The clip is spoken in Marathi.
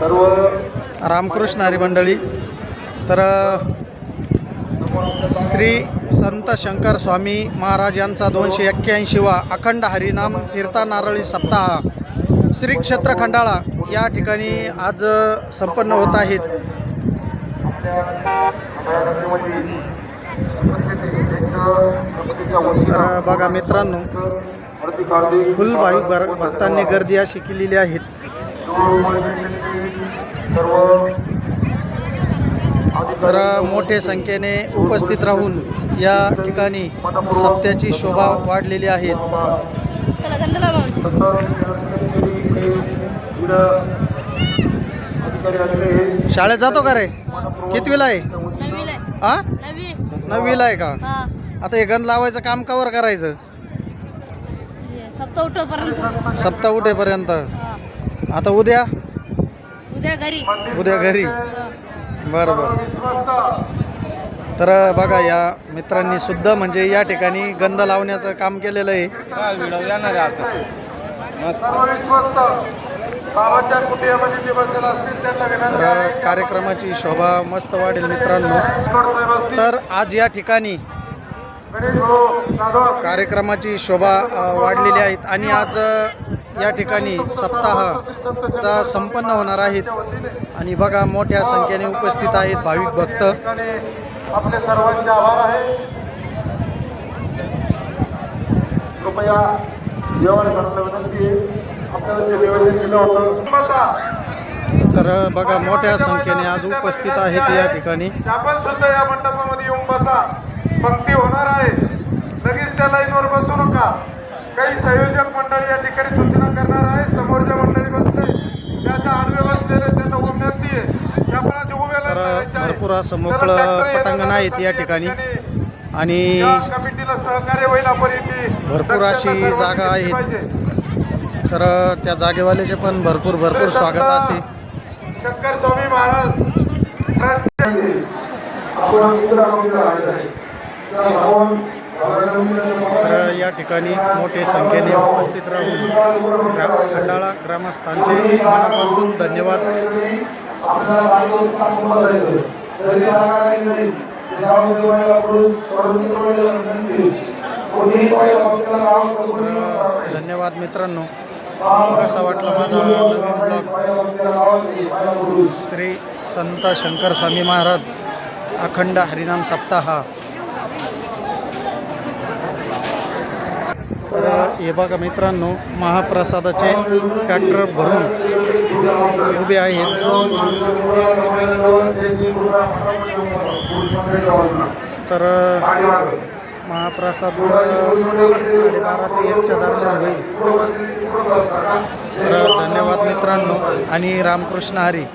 रामकृष्ण हरी मंडळी। तर श्री संत शंकर स्वामी महाराज यांचा 281वा अखंड हरिनाम फिरता नारळी सप्ताह श्री क्षेत्र खंडाळा या ठिकाणी आज संपन्न होत आहेत। तर बघा मित्रांनो, फुल भाविक भक्तांनी गर्दी अशी केलेली आहे। तर मोठ्या संख्येने उपस्थित राहून या ठिकाणी सप्त्याची शोभा वाढलेली आहे। शाळेत जातो का रे? कितवीला आहे? नववीला आहे का? आता हे गण लावायचं काम कवर करायचं? सप्ताह उठेपर्यंत। आता उद्या घरी। बरोबर। तर बघा या मित्रांनी सुद्धा म्हणजे या ठिकाणी गंध लावण्याचं काम केलेलं आहे। तर कार्यक्रमाची शोभा मस्त वाढेल मित्रांनो। तर आज या ठिकाणी कार्यक्रमाची शोभा वाढलेली आहेत आणि आज या ठिकाणी सप्ताहाचा संपन्न होणार आहेत आणि बघा मोठ्या संख्येने उपस्थित आहेत भाविक भक्त। आपले सर्वांचे आभार आहे। कृपया जेवण करण्याची विनंती आहे। आपल्याला जे निवेदन केलं होतं तर बघा मोठ्या संख्येने आज उपस्थित आहेत या ठिकाणी। आपण सुद्धा या मंडपामध्ये येऊन बसा, पंक्ती होणार आहे, लगेच त्या लाईनवर बसू नका। काही संयोजक मंडळी या ठिकाणी सूचना करणार आहे। समोरच्या मंडळी बसले त्याच्या आडवे बसलेले त्यांना विनंती आहे की आपण उभे भरपूर असं मोकळं पटांगण आहेत या ठिकाणी आणि कमिटीला सहकार्य होईल आपण भरपूर अशी जागा आहे। तर त्या जागेवाल्याचे पण भरपूर स्वागत असे। शंकर स्वामी महाराज तर या ठिकाणी मोठ्या संख्येने उपस्थित राहून खंडाळा ग्रामस्थांचे मनापासून धन्यवाद। धन्यवाद मित्रांनो। कसा वाटला माझा नवीन ब्लॉग श्री संत शंकर स्वामी महाराज अखंड हरिनाम सप्ताह। तर हे बघा मित्रांनो, महाप्रसादाचे ट्रॅक्टर भरून उभे आहेत। तर महाप्रसाद 12:30 ते 1च्या दरम्यान होईल। तर धन्यवाद मित्रांनो आणि रामकृष्ण हरी।